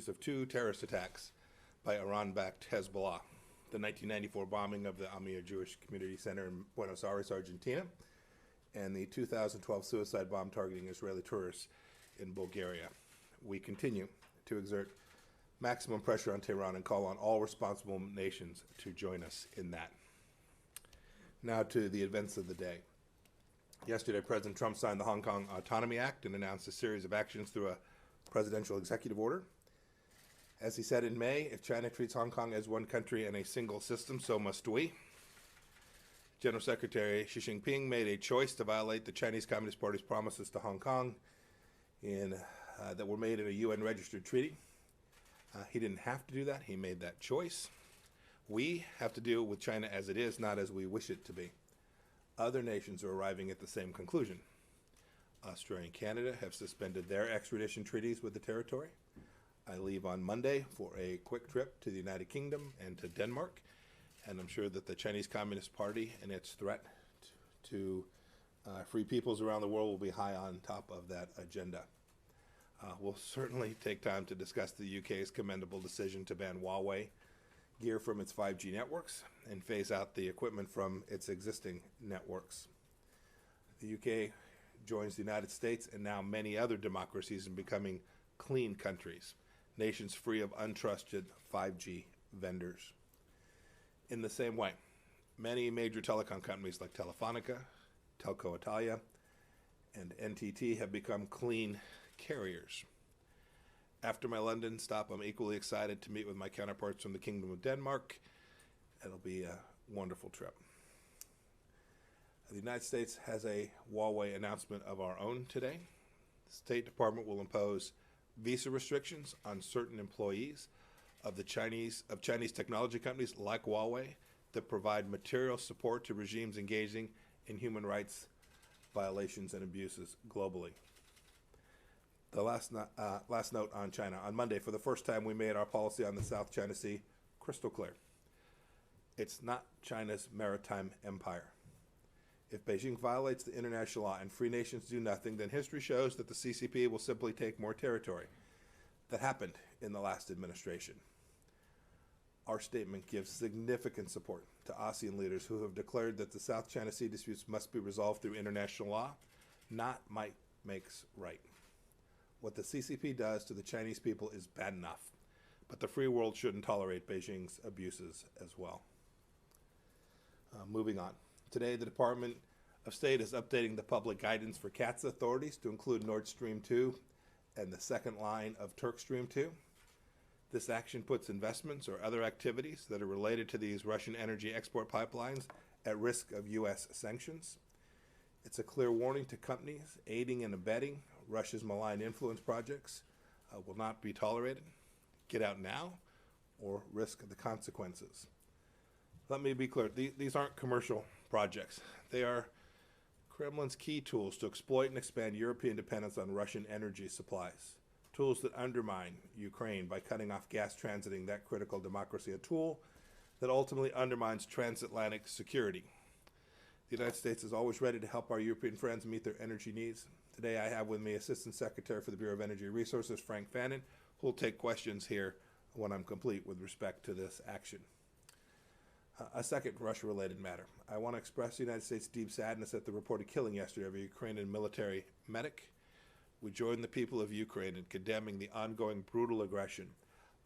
series of two terrorist attacks by Iran-backed Hezbollah, the 1994 bombing of the Amir Jewish Community Center in Buenos Aires, Argentina, and the 2012 suicide bomb targeting Israeli tourists in Bulgaria. We continue to exert maximum pressure on Tehran and call on all responsible nations to join us in that. Now to the events of the day. Yesterday, President Trump signed the Hong Kong Autonomy Act and announced a series of actions through a presidential executive order. As he said in May, if China treats Hong Kong as one country and a single system, so must we. General Secretary Xi Jinping made a choice to violate the Chinese Communist Party's promises to Hong Kong that were made in a UN-registered treaty. He didn't have to do that. He made that choice. We have to deal with China as it is, not as we wish it to be. Other nations are arriving at the same conclusion. Australia and Canada have suspended their extradition treaties with the territory. I leave on Monday for a quick trip to the United Kingdom and to Denmark, and I'm sure that the Chinese Communist Party and its threat to free peoples around the world will be high on top of that agenda. We'll certainly take time to discuss the UK's commendable decision to ban Huawei gear from its 5G networks and phase out the equipment from its existing networks. The UK joins the United States and now many other democracies in becoming clean countries, nations free of untrusted 5G vendors. In the same way, many major telecom companies like Telefonica, Telco Italia, and NTT have become clean carriers. After my London stop, I'm equally excited to meet with my counterparts from the Kingdom of Denmark. It'll be a wonderful trip. The United States has a Huawei announcement of our own today. The State Department will impose visa restrictions on certain employees of Chinese technology companies like Huawei that provide material support to regimes engaging in human rights violations and abuses globally. The last note on China. On Monday, for the first time, we made our policy on the South China Sea crystal clear. It's not China's maritime empire. If Beijing violates the international law and free nations do nothing, then history shows that the CCP will simply take more territory. That happened in the last administration. Our statement gives significant support to ASEAN leaders who have declared that the South China Sea disputes must be resolved through international law, not might makes right. What the CCP does to the Chinese people is bad enough, but the free world shouldn't tolerate Beijing's abuses as well. Moving on. Today, the Department of State is updating the public guidance for CAATSA authorities to include Nord Stream 2 and the second line of Turk Stream 2. This action puts investments or other activities that are related to these Russian energy export pipelines at risk of U.S. sanctions. It's a clear warning to companies aiding and abetting Russia's malign influence projects will not be tolerated. Get out now or risk the consequences. Let me be clear, these aren't commercial projects. They are Kremlin's key tools to exploit and expand European dependence on Russian energy supplies. Tools that undermine Ukraine by cutting off gas transiting that critical democracy, a tool that ultimately undermines transatlantic security. The United States is always ready to help our European friends meet their energy needs. Today I have with me Assistant Secretary for the Bureau of Energy Resources, Frank Fannin, who will take questions here when I'm complete with respect to this action. A second Russia-related matter. I want to express the United States' deep sadness at the reported killing yesterday of a Ukrainian military medic. We join the people of Ukraine in condemning the ongoing brutal aggression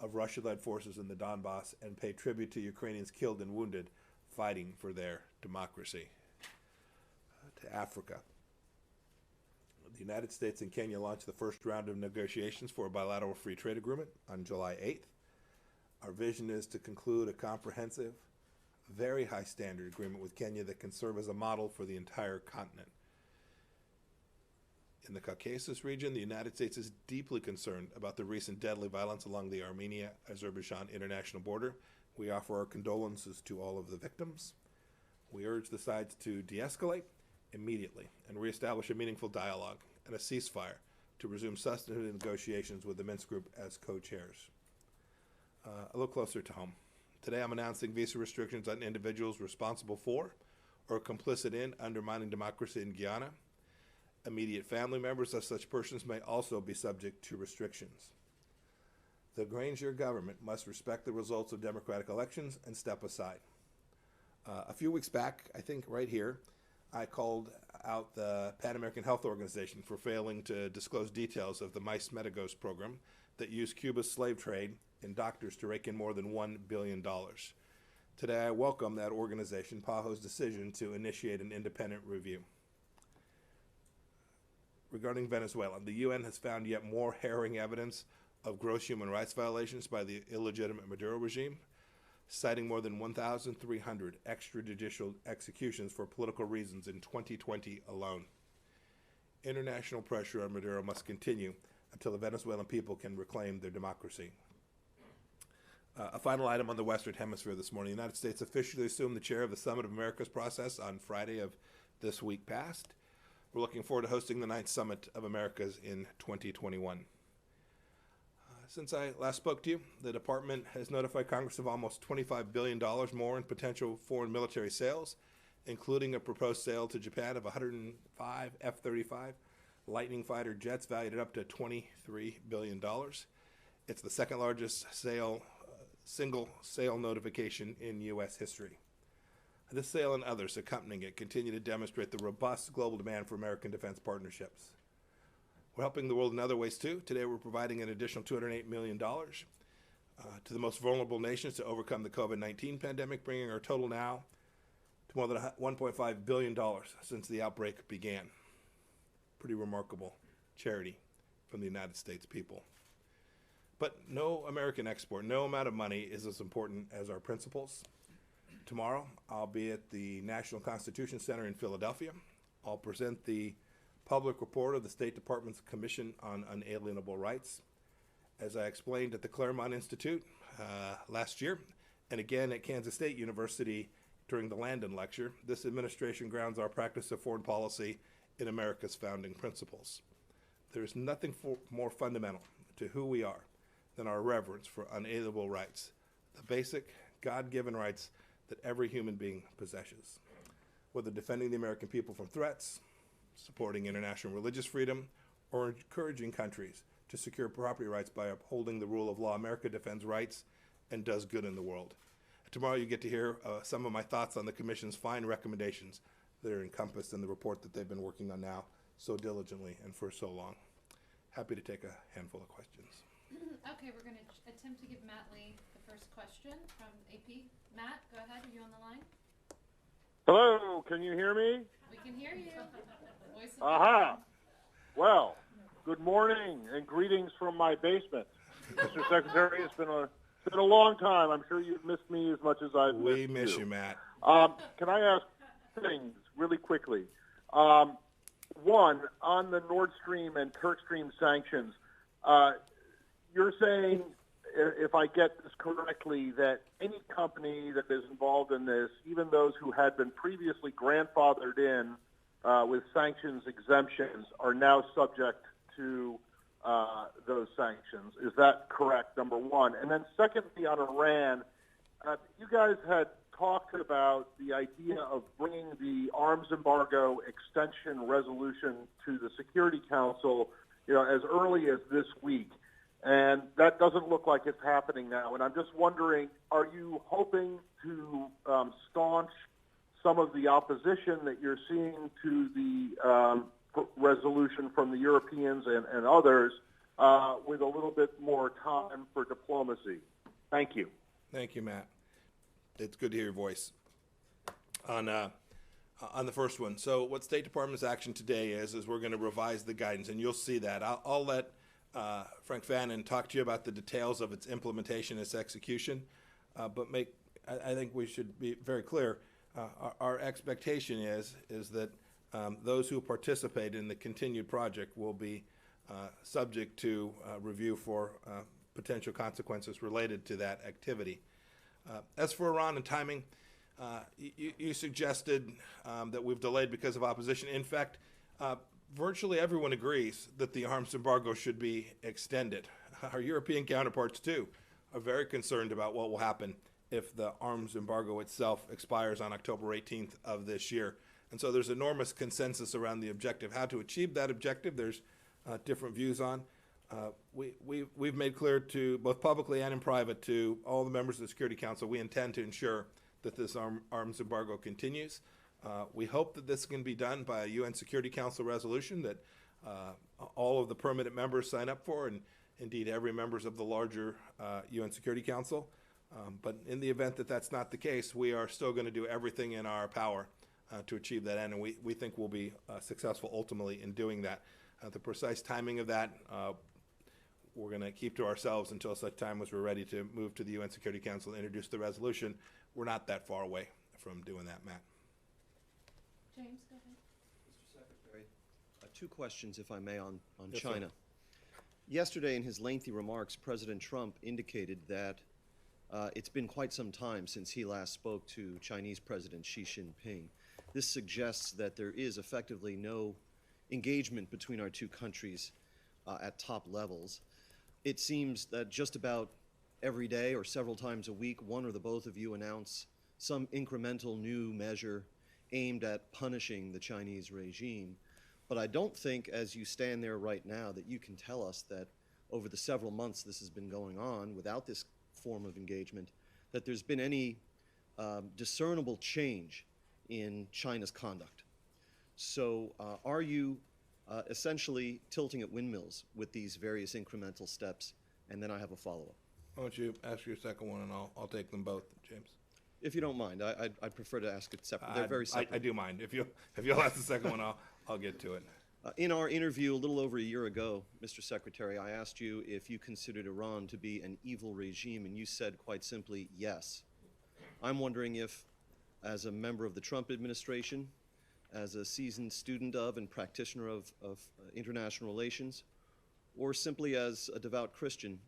of Russia-led forces in the Donbass and pay tribute to Ukrainians killed and wounded fighting for their democracy. To Africa. The United States and Kenya launched the first round of negotiations for a bilateral free trade agreement on July 8th. Our vision is to conclude a comprehensive, very high standard agreement with Kenya that can serve as a model for the entire continent. In the Caucasus region, the United States is deeply concerned about the recent deadly violence along the Armenia-Azerbaijan international border. We offer our condolences to all of the victims. We urge the sides to de-escalate immediately and reestablish a meaningful dialogue and a ceasefire to resume substantive negotiations with the Minsk Group as co-chairs. A little closer to home. Today I'm announcing visa restrictions on individuals responsible for or complicit in undermining democracy in Guyana. Immediate family members of such persons may also be subject to restrictions. The Granger government must respect the results of democratic elections and step aside. A few weeks back, I think right here, I called out the Pan American Health Organization for failing to disclose details of the mice Metagos program that used Cuba's slave trade and doctors to rake in more than $1 billion. Today, I welcome that organization, PAHO's decision to initiate an independent review. Regarding Venezuela, the UN has found yet more harrowing evidence of gross human rights violations by the illegitimate Maduro regime, citing more than 1,300 extrajudicial executions for political reasons in 2020 alone. International pressure on Maduro must continue until the Venezuelan people can reclaim their democracy. A final item on the Western Hemisphere this morning. The United States officially assumed the chair of the Summit of Americas process on Friday of this week past. We're looking forward to hosting the 9th Summit of Americas in 2021. Since I last spoke to you, the department has notified Congress of almost $25 billion more in potential foreign military sales, including a proposed sale to Japan of 105 F-35 Lightning fighter jets valued at up to $23 billion. It's the second largest single sale notification in U.S. history. This sale and others accompanying it continue to demonstrate the robust global demand for American defense partnerships. We're helping the world in other ways too. Today we're providing an additional $208 million to the most vulnerable nations to overcome the COVID-19 pandemic, bringing our total now to more than $1.5 billion since the outbreak began. Pretty remarkable charity from the United States people. But no American export, no amount of money is as important as our principles. Tomorrow, I'll be at the National Constitution Center in Philadelphia. I'll present the public report of the State Department's Commission on Unalienable Rights. As I explained at the Claremont Institute last year, and again at Kansas State University during the Landon Lecture, this administration grounds our practice of foreign policy in America's founding principles. There is nothing more fundamental to who we are than our reverence for unalienable rights, the basic God-given rights that every human being possesses. Whether defending the American people from threats, supporting international religious freedom, or encouraging countries to secure property rights by upholding the rule of law, America defends rights and does good in the world. Tomorrow you get to hear some of my thoughts on the Commission's fine recommendations that are encompassed in the report that they've been working on now so diligently and for so long. Happy to take a handful of questions. Okay, we're going to attempt to give Matt Lee the first question from AP. Matt, go ahead. Are you on the line? Hello, can you hear me? We can hear you. Voice of Aha. Well, good morning and greetings from my basement. Mr. Secretary, it's been a long time. I'm sure you've missed me as much as I've missed you. We miss you, Matt. Can I ask things really quickly? One, on the Nord Stream and Turk Stream sanctions, you're saying, if I get this correctly, that any company that is involved in this, even those who had been previously grandfathered in with sanctions exemptions, are now subject to those sanctions. Is that correct, number one? And then secondly, on Iran, you guys had talked about the idea of bringing the arms embargo extension resolution to the Security Council, as early as this week. And that doesn't look like it's happening now. And I'm just wondering, are you hoping to staunch some of the opposition that you're seeing to the resolution from the Europeans and others with a little bit more time for diplomacy? Thank you. Thank you, Matt. It's good to hear your voice. On the first one, so what State Department's action today is we're going to revise the guidance, and you'll see that. I'll let Frank Fannin talk to you about the details of its implementation, its execution, but I think we should be very clear. Our expectation is that those who participate in the continued project will be subject to review for potential consequences related to that activity. As for Iran and timing, you suggested that we've delayed because of opposition. In fact, virtually everyone agrees that the arms embargo should be extended. Our European counterparts, too, are very concerned about what will happen if the arms embargo itself expires on October 18th of this year. And so there's enormous consensus around the objective. How to achieve that objective, there's different views on. We've made clear to both publicly and in private to all the members of the Security Council, we intend to ensure that this arms embargo continues. We hope that this can be done by a UN Security Council resolution that all of the permanent members sign up for, and indeed every members of the larger UN Security Council. But in the event that that's not the case, we are still going to do everything in our power to achieve that end, and we think we'll be successful ultimately in doing that. The precise timing of that, we're going to keep to ourselves until such time as we're ready to move to the UN Security Council and introduce the resolution. We're not that far away from doing that, Matt. James, go ahead. Mr. Secretary, two questions, if I may, on Yes, sir. China. Yesterday, in his lengthy remarks, President Trump indicated that it's been quite some time since he last spoke to Chinese President Xi Jinping. This suggests that there is effectively no engagement between our two countries at top levels. It seems that just about every day or several times a week, one or the both of you announce some incremental new measure aimed at punishing the Chinese regime. But I don't think, as you stand there right now, that you can tell us that over the several months this has been going on without this form of engagement, that there's been any discernible change in China's conduct. So are you essentially tilting at windmills with these various incremental steps? And then I have a follow-up. Why don't you ask your second one, and I'll take them both, James. If you don't mind, I'd prefer to ask it separate. They're very separate. I do mind. If you'll ask the second one, I'll get to it. In our interview a little over a year ago, Mr. Secretary, I asked you if you considered Iran to be an evil regime, and you said quite simply, yes. I'm wondering if, as a member of the Trump administration, as a seasoned student of and practitioner of international relations, or simply as a devout Christian,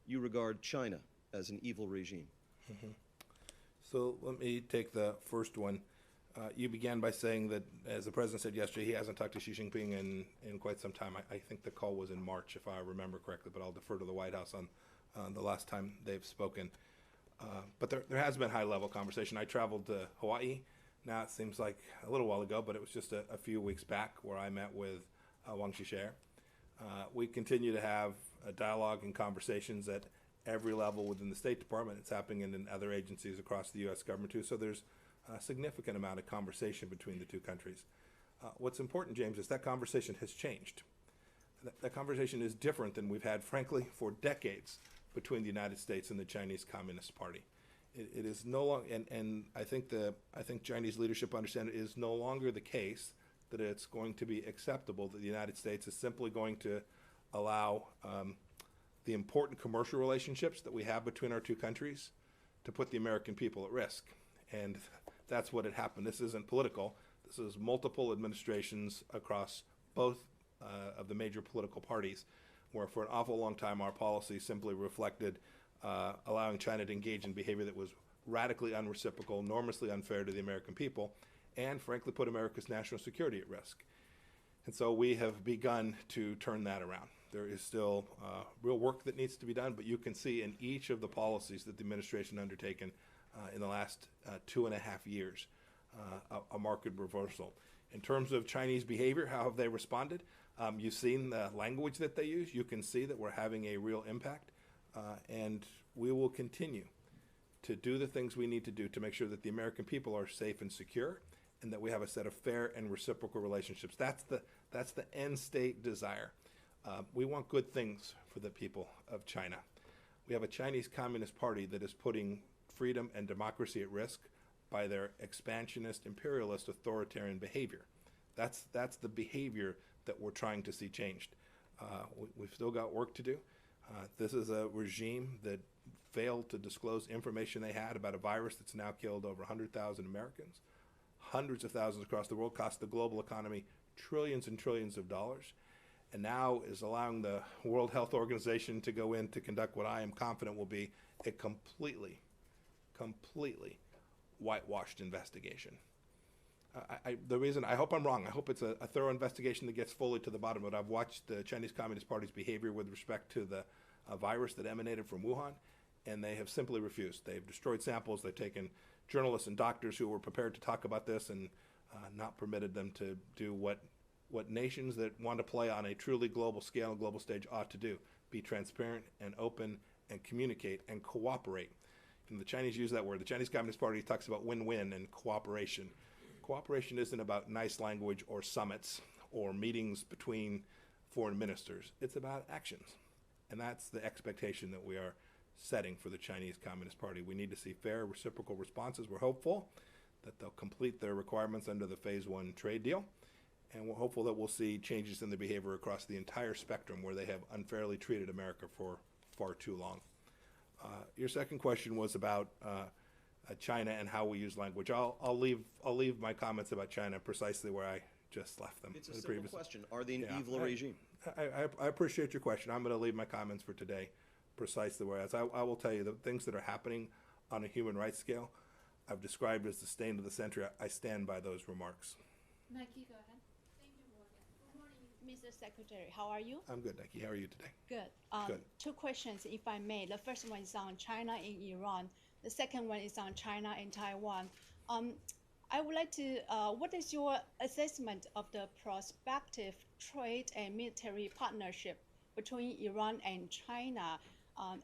you regard China as an evil regime. Mm-hmm. So let me take the first one. You began by saying that, as the president said yesterday, he hasn't talked to Xi Jinping in quite some time. I think the call was in March, if I remember correctly, but I'll defer to the White House on the last time they've spoken. But there has been high-level conversation. I traveled to Hawaii. Now it seems like a little while ago, but it was just a few weeks back where I met with Wang Xishe. We continue to have a dialogue and conversations at every level within the State Department. It's happening in other agencies across the U.S. government too. So there's a significant amount of conversation between the two countries. What's important, James, is that conversation has changed. That conversation is different than we've had, frankly, for decades between the United States and the Chinese Communist Party. It is no longer, and I think Chinese leadership understands it is no longer the case that it's going to be acceptable that the United States is simply going to allow the important commercial relationships that we have between our two countries to put the American people at risk. And that's what had happened. This isn't political. This is multiple administrations across both of the major political parties, where for an awful long time our policy simply reflected allowing China to engage in behavior that was radically unreciprocal, enormously unfair to the American people, and frankly put America's national security at risk. And so we have begun to turn that around. There is still real work that needs to be done, but you can see in each of the policies that the administration undertaken in the last 2.5 years a marked reversal. In terms of Chinese behavior, how have they responded? You've seen the language that they use. You can see that we're having a real impact, and we will continue to do the things we need to do to make sure that the American people are safe and secure, and that we have a set of fair and reciprocal relationships. That's the end state desire. We want good things for the people of China. We have a Chinese Communist Party that is putting freedom and democracy at risk by their expansionist, imperialist, authoritarian behavior. That's the behavior that we're trying to see changed. We've still got work to do. This is a regime that failed to disclose information they had about a virus that's now killed over 100,000 Americans, hundreds of thousands across the world, cost the global economy trillions and trillions of dollars, and now is allowing the World Health Organization to go in to conduct what I am confident will be a completely whitewashed investigation. The reason, I hope I'm wrong, I hope it's a thorough investigation that gets fully to the bottom of it. I've watched the Chinese Communist Party's behavior with respect to the virus that emanated from Wuhan, and they have simply refused. They've destroyed samples, they've taken journalists and doctors who were prepared to talk about this and not permitted them to do what what nations that want to play on a truly global scale and global stage ought to do: be transparent and open and communicate and cooperate. And the Chinese use that word. The Chinese Communist Party talks about win-win and cooperation. Cooperation isn't about nice language or summits or meetings between foreign ministers. It's about actions. And that's the expectation that we are setting for the Chinese Communist Party. We need to see fair reciprocal responses. We're hopeful that they'll complete their requirements under the Phase 1 trade deal. And we're hopeful that we'll see changes in their behavior across the entire spectrum where they have unfairly treated America for far too long. Your second question was about China and how we use language. I'll leave my comments about China precisely where I just left them. It's a simple question. Are they an evil regime? I appreciate your question. I'm going to leave my comments for today precisely where I will tell you the things that are happening on a human rights scale I've described as the stain of the century. I stand by those remarks. Nike, go ahead. Thank you, Morgan. Good morning, Mr. Secretary. How are you? I'm good, Nike. How are you today? Good. Good. Two questions, if I may. The first one is on China and Iran. The second one is on China and Taiwan. I would like to, what is your assessment of the prospective trade and military partnership between Iran and China?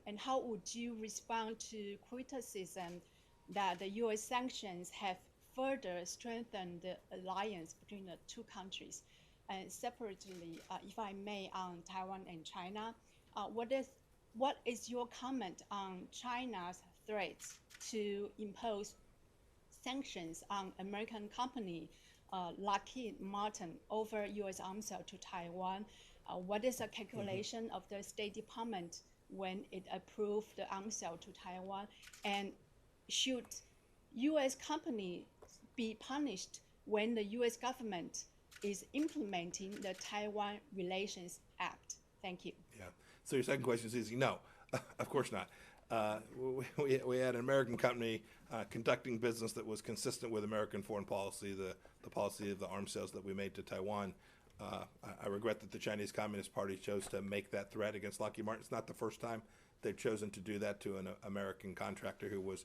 And how would you respond to criticism that the U.S. sanctions have further strengthened the alliance between the two countries? And separately, if I may, on Taiwan and China, what is your comment on China's threats to impose sanctions on American company Lockheed Martin over U.S. arms sale to Taiwan? What is the calculation of the State Department when it approved the arms sale to Taiwan? And should U.S. companies be punished when the U.S. government is implementing the Taiwan Relations Act? Thank you. Yeah. So your second question is easy. No, of course not. We had an American company conducting business that was consistent with American foreign policy, the policy of the arms sales that we made to Taiwan. I regret that the Chinese Communist Party chose to make that threat against Lockheed Martin. It's not the first time they've chosen to do that to an American contractor who was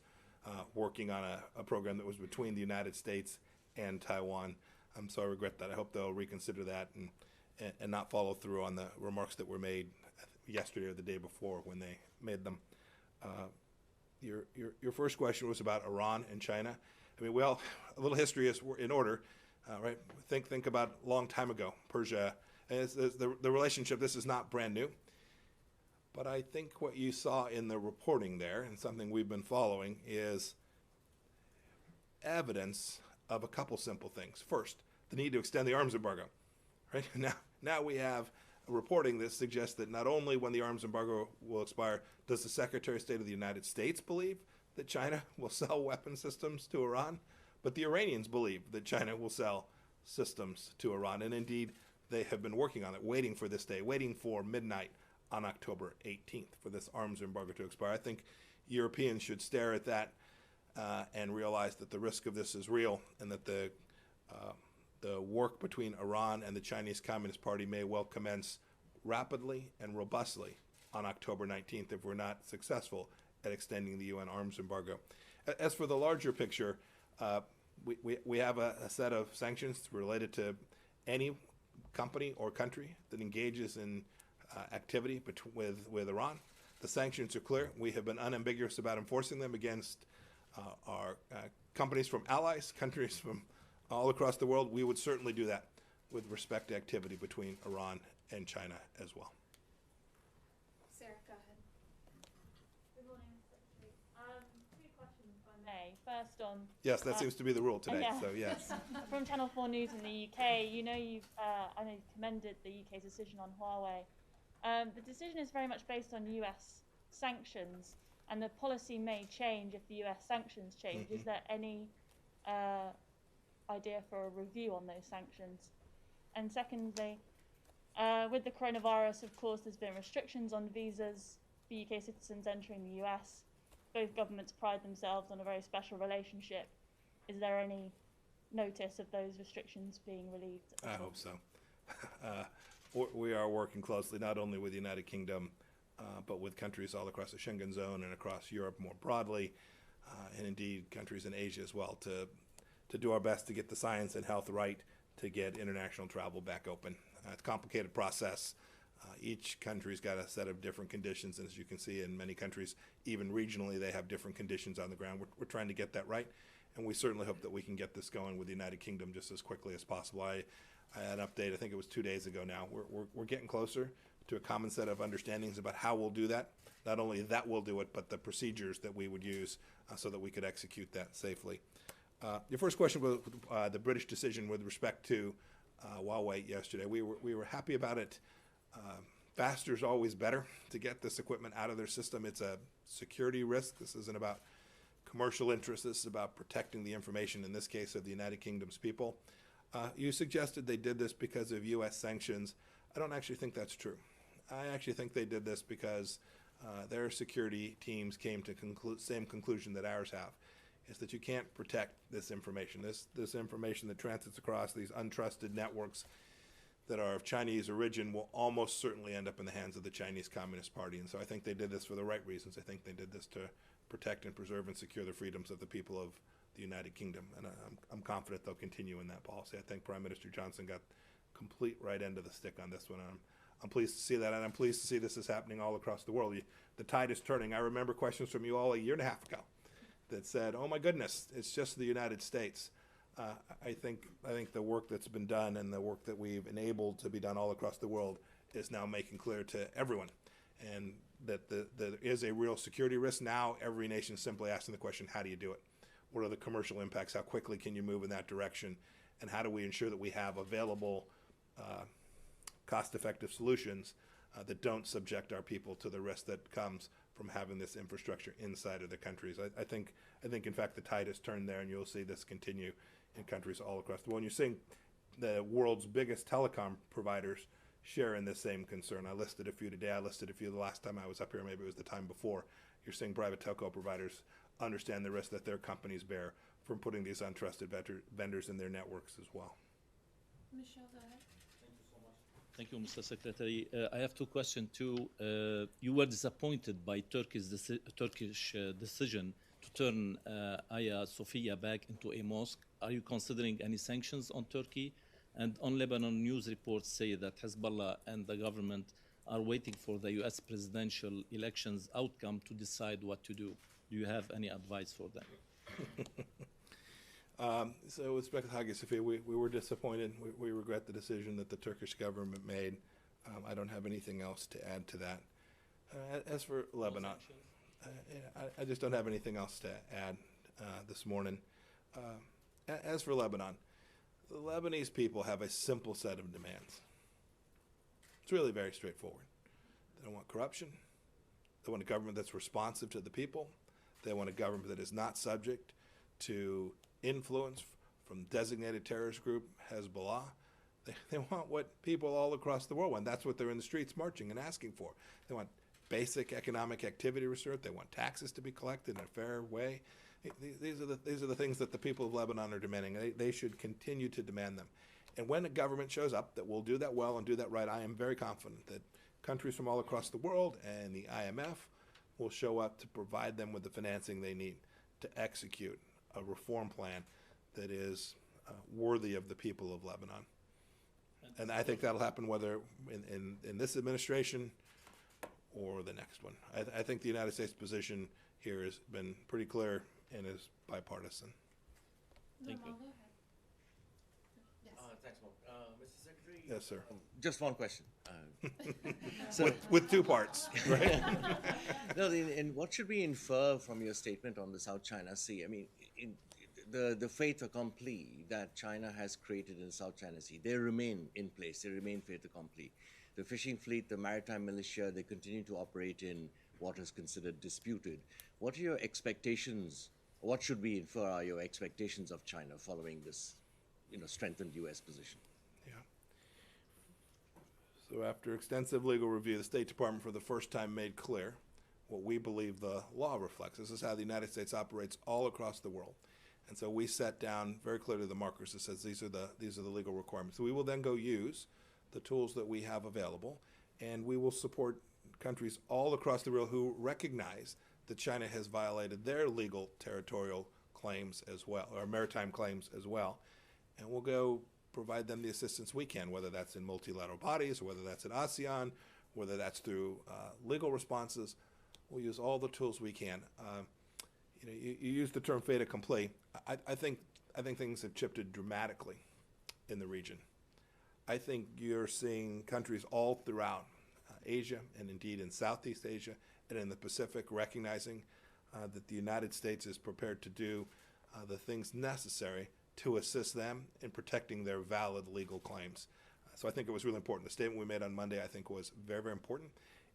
working on a program that was between the United States and Taiwan. So I regret that. I hope they'll reconsider that and not follow through on the remarks that were made yesterday or the day before when they made them. Your first question was about Iran and China. I mean, well, a little history is in order, right? Think about a long time ago, Persia. And the relationship, this is not brand new. But I think what you saw in the reporting there, and something we've been following, is evidence of a couple simple things. First, the need to extend the arms embargo. Right? Now we have reporting that suggests that not only when the arms embargo will expire does the Secretary of State of the United States believe that China will sell weapon systems to Iran, but the Iranians believe that China will sell systems to Iran. And indeed, they have been working on it, waiting for this day, waiting for midnight on October 18th for this arms embargo to expire. I think Europeans should stare at that and realize that the risk of this is real, and that the work between Iran and the Chinese Communist Party may well commence rapidly and robustly on October 19th if we're not successful at extending the UN arms embargo. As for the larger picture, we have a set of sanctions related to any company or country that engages in activity with Iran. The sanctions are clear. We have been unambiguous about enforcing them against our companies from allies, countries from all across the world. We would certainly do that with respect to activity between Iran and China as well. Sarah, go ahead. Good morning, Mr. Secretary. Two questions, if I may. First on... Yes, that seems to be the rule today, yeah. so yes. From Channel 4 News in the UK, I know you've commended the UK's decision on Huawei. The decision is very much based on US sanctions, and the policy may change if the US sanctions change. Mm-hmm. Is there any idea for a review on those sanctions? And secondly, with the coronavirus, of course, there's been restrictions on visas for UK citizens entering the US. Both governments pride themselves on a very special relationship. Is there any notice of those restrictions being relieved? I hope so. We are working closely not only with the United Kingdom, but with countries all across the Schengen zone and across Europe more broadly, and indeed countries in Asia as well, to do our best to get the science and health right, to get international travel back open. It's a complicated process. Each country's got a set of different conditions, and as you can see in many countries, even regionally, they have different conditions on the ground. We're trying to get that right, and we certainly hope that we can get this going with the United Kingdom just as quickly as possible. I had an update, I think it was 2 days ago now. We're getting closer to a common set of understandings about how we'll do that. Not only that we'll do it, but the procedures that we would use so that we could execute that safely. Your first question was the British decision with respect to Huawei yesterday. We were happy about it. Faster is always better to get this equipment out of their system. It's a security risk. This isn't about commercial interests. This is about protecting the information, in this case, of the United Kingdom's people. You suggested they did this because of U.S. sanctions. I don't actually think that's true. I actually think they did this because their security teams came to same conclusion that ours have, is that you can't protect this information. This information that transits across these untrusted networks that are of Chinese origin will almost certainly end up in the hands of the Chinese Communist Party. And so I think they did this for the right reasons. I think they did this to protect and preserve and secure the freedoms of the people of the United Kingdom. And I'm confident they'll continue in that policy. I think Prime Minister Johnson got complete right end of the stick on this one. I'm pleased to see that, and I'm pleased to see this is happening all across the world. The tide is turning. I remember questions from you all a year and a half ago that said, oh my goodness, it's just the United States. I think the work that's been done and the work that we've enabled to be done all across the world is now making clear to everyone, and that there is a real security risk. Now every nation is simply asking the question, how do you do it? What are the commercial impacts? How quickly can you move in that direction? And how do we ensure that we have available cost-effective solutions that don't subject our people to the risk that comes from having this infrastructure inside of the countries? I think in fact the tide has turned there, and you'll see this continue in countries all across the world. And you're seeing the world's biggest telecom providers share in this same concern. I listed a few today. I listed a few the last time I was up here. Maybe it was the time before. You're seeing private telco providers understand the risk that their companies bear from putting these untrusted vendors in their networks as well. Michelle, go ahead. Thank you, Mr. Secretary. I have two questions too. You were disappointed by Turkish decision to turn Hagia Sophia back into a mosque. Are you considering any sanctions on Turkey? And on Lebanon, news reports say that Hezbollah and the government are waiting for the U.S. presidential elections outcome to decide what to do. Do you have any advice for them? So with respect to Hagia Sophia, we were disappointed. We regret the decision that the Turkish government made. I don't have anything else to add to that. As for Lebanon, I just don't have anything else to add this morning. As for Lebanon, the Lebanese people have a simple set of demands. It's really very straightforward. They don't want corruption. They want a government that's responsive to the people. They want a government that is not subject to influence from designated terrorist group Hezbollah. They want what people all across the world want. That's what they're in the streets marching and asking for. They want basic economic activity restored. They want taxes to be collected in a fair way. These are the things that the people of Lebanon are demanding. They should continue to demand them. And when a government shows up that will do that well and do that right, I am very confident that countries from all across the world and the IMF will show up to provide them with the financing they need to execute a reform plan that is worthy of the people of Lebanon. And I think that'll happen whether in this administration or the next one. I think the United States position here has been pretty clear and is bipartisan. Thank you. Go ahead. Yes. Thanks, Mark. Mr. Secretary? Yes, sir. Just one question. With two parts, right? No, and what should we infer from your statement on the South China Sea? I mean, the fait accompli that China has created in the South China Sea, they remain in place. They remain fait accompli. The fishing fleet, the maritime militia, they continue to operate in what is considered disputed. What are your expectations? What should we infer are your expectations of China following this, strengthened U.S. position? Yeah. So after extensive legal review, the State Department for the first time made clear what we believe the law reflects. This is how the United States operates all across the world. And so we set down very clearly the markers that says these are the legal requirements. So we will then go use the tools that we have available, and we will support countries all across the world who recognize that China has violated their legal territorial claims as well, or maritime claims as well. And we'll go provide them the assistance we can, whether that's in multilateral bodies, or whether that's in ASEAN, whether that's through legal responses. We'll use all the tools we can. You use the term fait accompli. I think things have shifted dramatically in the region. I think you're seeing countries all throughout Asia, and indeed in Southeast Asia and in the Pacific, recognizing that the United States is prepared to do the things necessary to assist them in protecting their valid legal claims. So I think it was really important. The statement we made on Monday, I think, was very, very important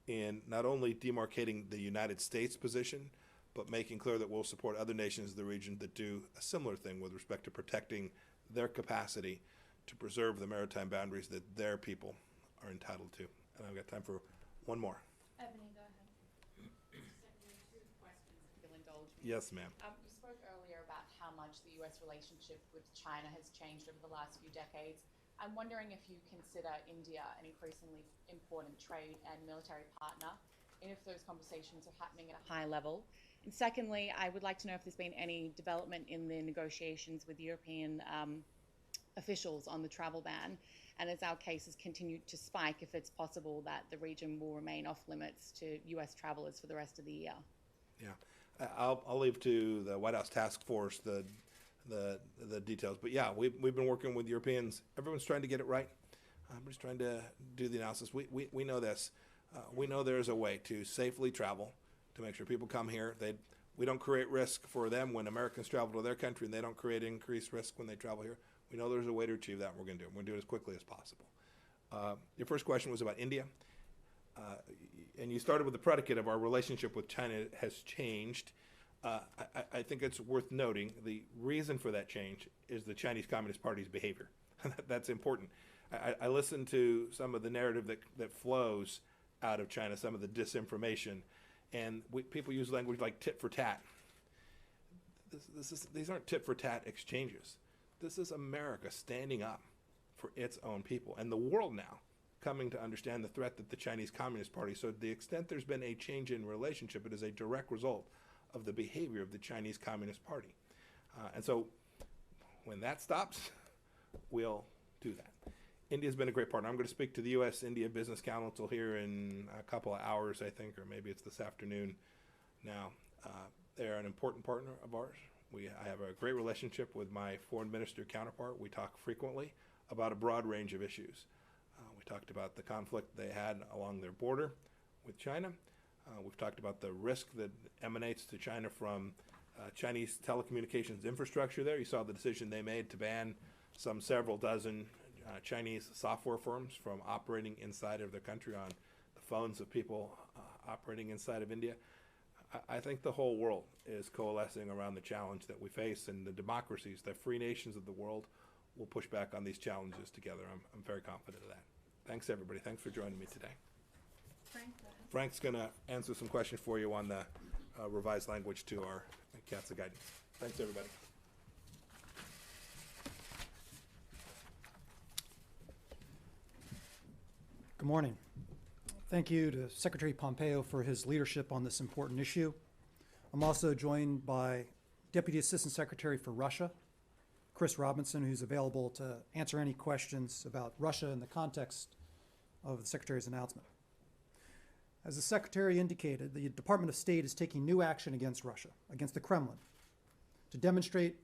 in not only demarcating the United States position, but making clear that we'll support other nations in the region that do a similar thing with respect to protecting their capacity to preserve the maritime boundaries that their people are entitled to. And I've got time for one more. Ebony, go ahead. Secretary, two questions, if you'll indulge me. Yes, ma'am. You spoke earlier about how much the U.S. relationship with China has changed over the last few decades. I'm wondering if you consider India an increasingly important trade and military partner, and if those conversations are happening at a high level. And secondly, I would like to know if there's been any development in the negotiations with European officials on the travel ban, and as our cases continue to spike, if it's possible that the region will remain off limits to U.S. travelers for the rest of the year. Yeah, I'll leave to the White House task force the details. But yeah, we've been working with Europeans. Everyone's trying to get it right. I'm just trying to do the analysis. We know this. We know there's a way to safely travel, to make sure people come here. We don't create risk for them when Americans travel to their country, and they don't create increased risk when they travel here. We know there's a way to achieve that, and we're going to do it. We're going to do it as quickly as possible. Your first question was about India. And you started with the predicate of our relationship with China has changed. I think it's worth noting the reason for that change is the Chinese Communist Party's behavior. That's important. I listened to some of the narrative that flows out of China, some of the disinformation, and people use language like tit for tat. These aren't tit for tat exchanges. This is America standing up for its own people, and the world now coming to understand the threat that the Chinese Communist Party. So to the extent there's been a change in relationship, it is a direct result of the behavior of the Chinese Communist Party. And so when that stops, we'll do that. India's been a great partner. I'm going to speak to the U.S.-India Business Council here in a couple of hours, I think, or maybe it's this afternoon now. They're an important partner of ours. I have a great relationship with my foreign minister counterpart. We talk frequently about a broad range of issues. We talked about the conflict they had along their border with China. We've talked about the risk that emanates to China from Chinese telecommunications infrastructure there. You saw the decision they made to ban several dozen Chinese software firms from operating inside of their country on the phones of people operating inside of India. I think the whole world is coalescing around the challenge that we face, and the democracies, the free nations of the world, will push back on these challenges together. I'm very confident of that. Thanks, everybody. Thanks for joining me today. Frank, go ahead. Frank's going to answer some questions for you on the revised language to our CATSA guidance. Thanks, everybody. Good morning. Thank you to Secretary Pompeo for his leadership on this important issue. I'm also joined by Deputy Assistant Secretary for Russia, Chris Robinson, who's available to answer any questions about Russia in the context of the Secretary's announcement. As the Secretary indicated, the Department of State is taking new action against Russia, against the Kremlin, to demonstrate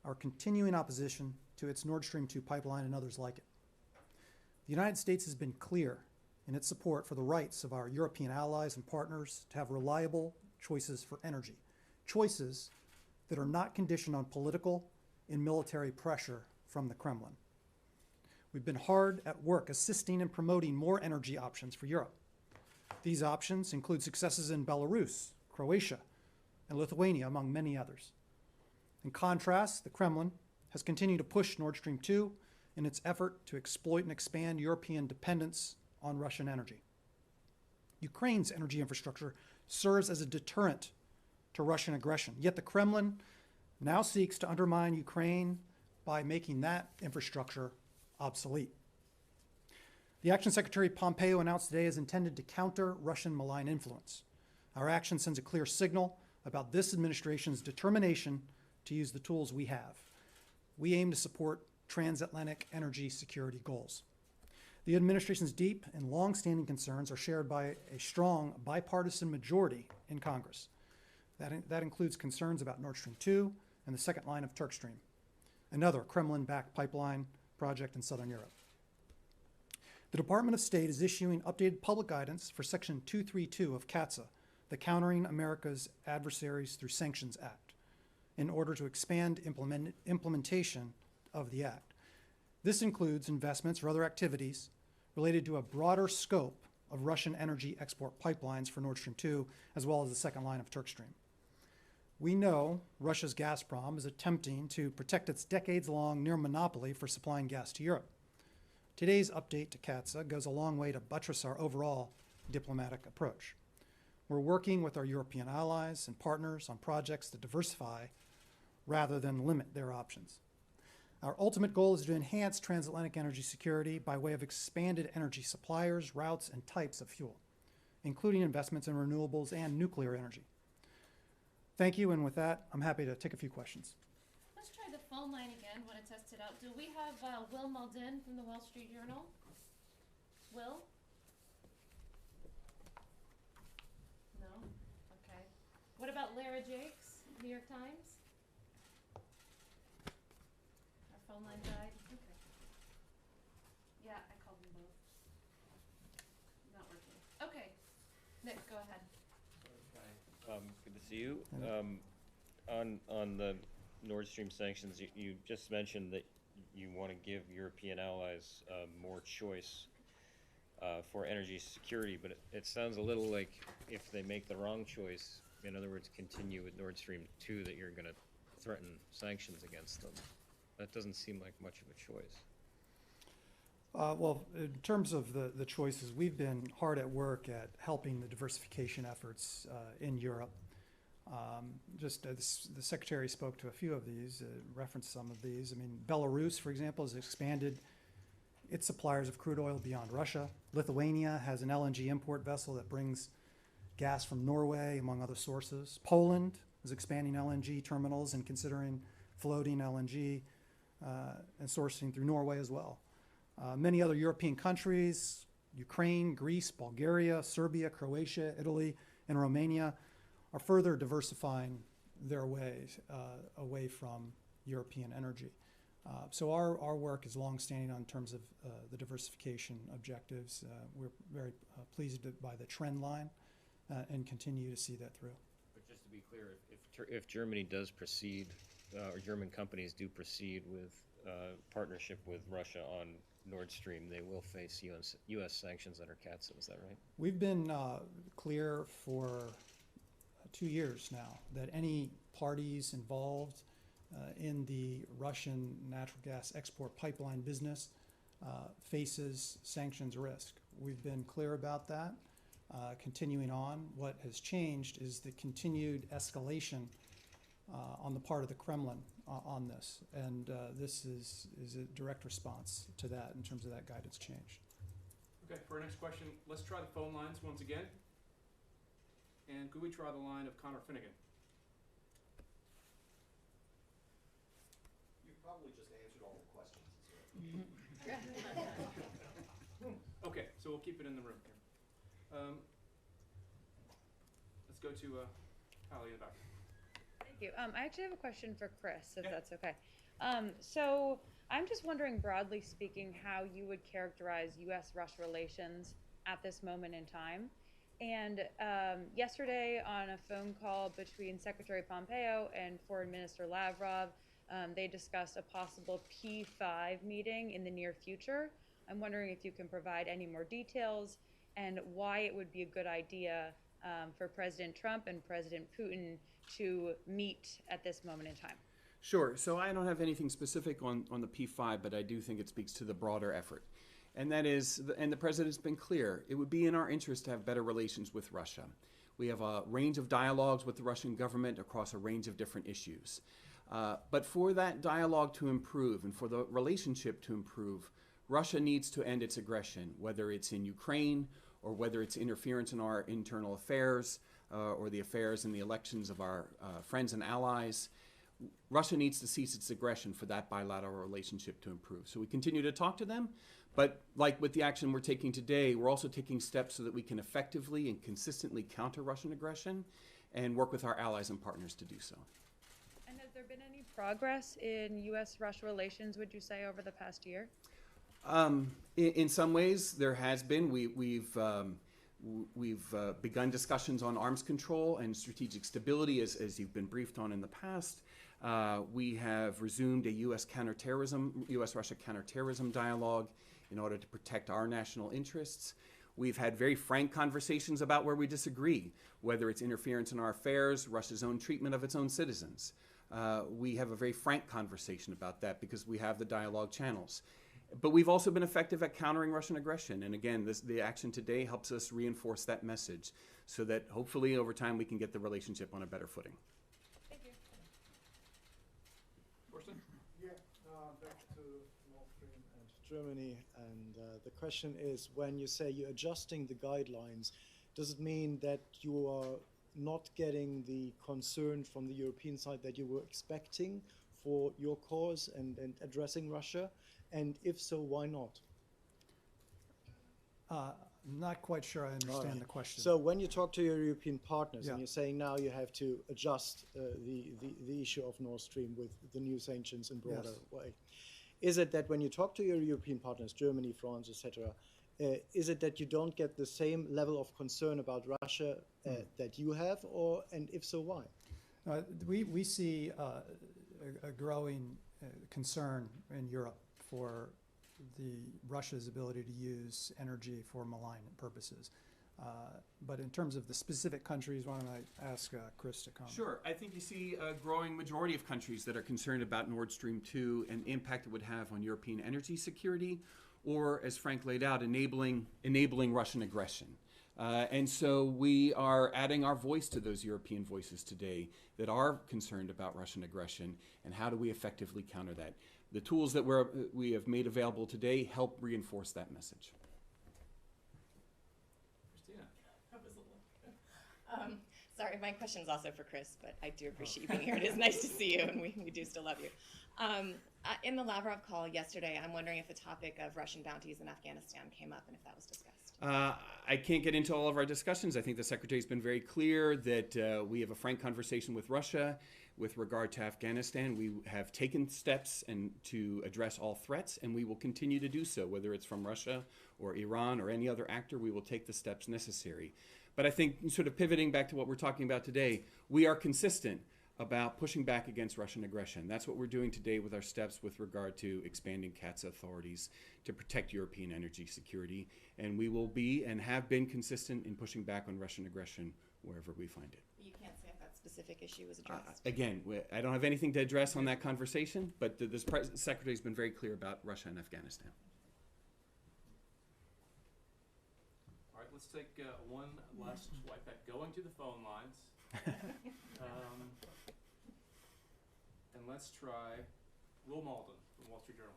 our continuing opposition to its Nord Stream 2 pipeline and others like it. The United States has been clear in its support for the rights of our European allies and partners to have reliable choices for energy, choices that are not conditioned on political and military pressure from the Kremlin. We've been hard at work assisting and promoting more energy options for Europe. These options include successes in Belarus, Croatia, and Lithuania, among many others. In contrast, the Kremlin has continued to push Nord Stream 2 in its effort to exploit and expand European dependence on Russian energy. Ukraine's energy infrastructure serves as a deterrent to Russian aggression, yet the Kremlin now seeks to undermine Ukraine by making that infrastructure obsolete. The action Secretary Pompeo announced today is intended to counter Russian malign influence. Our action sends a clear signal about this administration's determination to use the tools we have. We aim to support transatlantic energy security goals. The administration's deep and long-standing concerns are shared by a strong bipartisan majority in Congress. That includes concerns about Nord Stream 2 and the second line of Turk Stream, another Kremlin-backed pipeline project in southern Europe. The Department of State is issuing updated public guidance for Section 232 of CATSA, the Countering America's Adversaries Through Sanctions Act, in order to expand implementation of the act. This includes investments or other activities related to a broader scope of Russian energy export pipelines for Nord Stream 2, as well as the second line of Turk Stream. We know Russia's Gazprom is attempting to protect its decades-long near monopoly for supplying gas to Europe. Today's update to CATSA goes a long way to buttress our overall diplomatic approach. We're working with our European allies and partners on projects that diversify rather than limit their options. Our ultimate goal is to enhance transatlantic energy security by way of expanded energy suppliers, routes, and types of fuel, including investments in renewables and nuclear energy. Thank you, and with that, I'm happy to take a few questions. Let's try the phone line again when it's tested out. Do we have Will Malden from the Wall Street Journal? Will? No? Okay. What about Lara Jakes, New York Times? Our phone line died? Okay. Yeah, I called them both. Not working. Okay. Nick, go ahead. Good to see you. On the Nord Stream sanctions, you just mentioned that you want to give European allies more choice for energy security, but it sounds a little like if they make the wrong choice, in other words, continue with Nord Stream 2, that you're going to threaten sanctions against them. That doesn't seem like much of a choice. Well, in terms of the choices, we've been hard at work at helping the diversification efforts in Europe. The Secretary spoke to a few of these, referenced some of these. I mean, Belarus, for example, has expanded its suppliers of crude oil beyond Russia. Lithuania has an LNG import vessel that brings gas from Norway, among other sources. Poland is expanding LNG terminals and considering floating LNG and sourcing through Norway as well. Many other European countries, Ukraine, Greece, Bulgaria, Serbia, Croatia, Italy, and Romania, are further diversifying their ways away from European energy. So our work is longstanding in terms of the diversification objectives. We're very pleased by the trend line and continue to see that through. But just to be clear, if Germany does proceed, or German companies do proceed with partnership with Russia on Nord Stream, they will face U.S. sanctions under CATSA, is that right? We've been clear for 2 years now that any parties involved in the Russian natural gas export pipeline business faces sanctions risk. We've been clear about that. Continuing on, what has changed is the continued escalation on the part of the Kremlin on this, and this is a direct response to that in terms of that guidance change. Okay, for our next question, let's try the phone lines once again. And could we try the line of Connor Finnegan? You probably just answered all the questions. Okay, so we'll keep it in the room here. Let's go to Hallie in the back. Thank you. I actually have a question for Chris, if that's okay. So I'm just wondering, broadly speaking, how you would characterize U.S.-Russia relations at this moment in time. And yesterday, on a phone call between Secretary Pompeo and Foreign Minister Lavrov, they discussed a possible P5 meeting in the near future. I'm wondering if you can provide any more details and why it would be a good idea for President Trump and President Putin to meet at this moment in time. Sure. So I don't have anything specific on the P5, but I do think it speaks to the broader effort. And that is, and the president's been clear, it would be in our interest to have better relations with Russia. We have a range of dialogues with the Russian government across a range of different issues. But for that dialogue to improve and for the relationship to improve, Russia needs to end its aggression, whether it's in Ukraine or whether it's interference in our internal affairs or the affairs and the elections of our friends and allies. Russia needs to cease its aggression for that bilateral relationship to improve. So we continue to talk to them, but like with the action we're taking today, we're also taking steps so that we can effectively and consistently counter Russian aggression and work with our allies and partners to do so. And has there been any progress in U.S.-Russia relations, would you say, over the past year? In some ways, there has been. We've begun discussions on arms control and strategic stability, as you've been briefed on in the past. We have resumed a U.S.-Russia counterterrorism dialogue in order to protect our national interests. We've had very frank conversations about where we disagree, whether it's interference in our affairs, Russia's own treatment of its own citizens. We have a very frank conversation about that because we have the dialogue channels. But we've also been effective at countering Russian aggression. And again, the action today helps us reinforce that message so that hopefully over time we can get the relationship on a better footing. Thank you. Torsten? Yeah, back to Nord Stream and Germany. And the question is, when you say you're adjusting the guidelines, does it mean that you are not getting the concern from the European side that you were expecting for your cause and addressing Russia? And if so, why not? Not quite sure I understand the question. So when you talk to your European partners, Yeah. and you're saying now you have to adjust the issue of Nord Stream with the new sanctions in broader Yes. way, is it that when you talk to your European partners, Germany, France, etc., is it that you don't get the same level of concern about Russia that you have, and if so, why? We see a growing concern in Europe for Russia's ability to use energy for malign purposes. But in terms of the specific countries, why don't I ask Chris to comment? Sure. I think you see a growing majority of countries that are concerned about Nord Stream 2 and the impact it would have on European energy security, or, as Frank laid out, enabling Russian aggression. And so we are adding our voice to those European voices today that are concerned about Russian aggression, and how do we effectively counter that. The tools that we have made available today help reinforce that message. Christina? Sorry, my question is also for Chris, but I do appreciate you being here. It is nice to see you, and we do still love you. In the Lavrov call yesterday, I'm wondering if the topic of Russian bounties in Afghanistan came up and if that was discussed. I can't get into all of our discussions. I think the Secretary's been very clear that we have a frank conversation with Russia with regard to Afghanistan. We have taken steps to address all threats, and we will continue to do so, whether it's from Russia or Iran or any other actor. We will take the steps necessary. But I think, sort of pivoting back to what we're talking about today, we are consistent about pushing back against Russian aggression. That's what we're doing today with our steps with regard to expanding CAATSA authorities to protect European energy security. And we will be and have been consistent in pushing back on Russian aggression wherever we find it. You can't say if that specific issue was addressed. Again, I don't have anything to address on that conversation, but the Secretary's been very clear about Russia and Afghanistan. All right, let's take one last swipe at going to the phone lines. And let's try Will Malden from Wall Street Journal.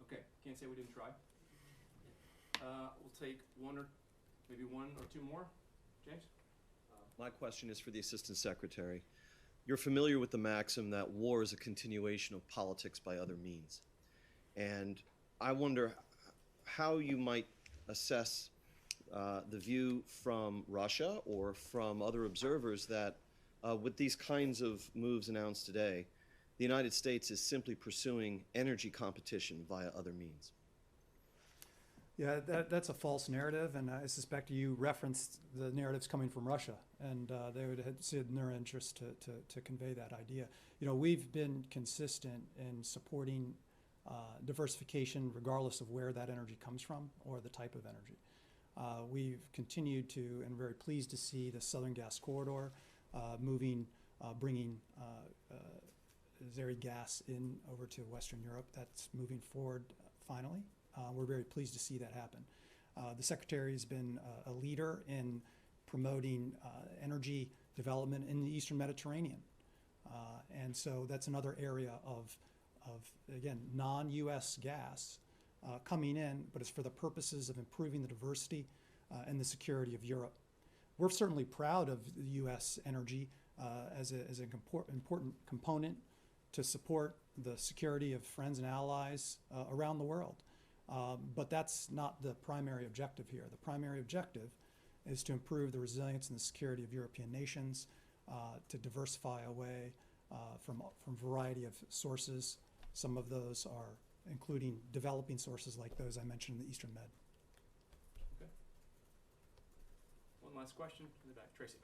Okay, can't say we didn't try. We'll take one or two more. James? My question is for the Assistant Secretary. You're familiar with the maxim that war is a continuation of politics by other means. And I wonder how you might assess the view from Russia or from other observers that with these kinds of moves announced today, the United States is simply pursuing energy competition via other means. Yeah, that's a false narrative, and I suspect you referenced the narratives coming from Russia, and they would have said in their interest to convey that idea. You know, we've been consistent in supporting diversification regardless of where that energy comes from or the type of energy. We've continued to, and very pleased to see the Southern Gas Corridor bringing Azeri gas in over to Western Europe. That's moving forward finally. We're very pleased to see that happen. The Secretary has been a leader in promoting energy development in the Eastern Mediterranean. And so that's another area of again, non-U.S. gas coming in, but it's for the purposes of improving the diversity and the security of Europe. we're certainly proud of the U.S. energy as an important component to support the security of friends and allies around the world. But that's not the primary objective here. The primary objective is to improve the resilience and the security of European nations, to diversify away from a variety of sources. Some of those are including developing sources like those I mentioned in the Eastern Med. Okay. One last question in the back. Tracy.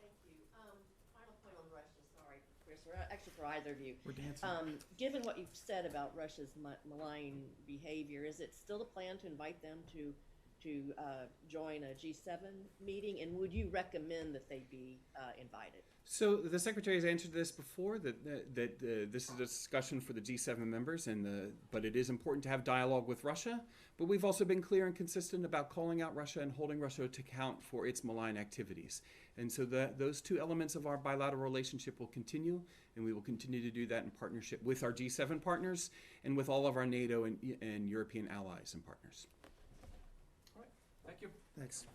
Thank you. Final point on Russia, sorry, Chris, or actually for either of you. We're dancing. Given what you've said about Russia's malign behavior, is it still a plan to invite them to join a G7 meeting, and would you recommend that they be invited? So the Secretary has answered this before, that this is a discussion for the G7 members, but it is important to have dialogue with Russia. But we've also been clear and consistent about calling out Russia and holding Russia to account for its malign activities. And so those two elements of our bilateral relationship will continue, and we will continue to do that in partnership with our G7 partners and with all of our NATO and European allies and partners. All right. Thank you. Thanks.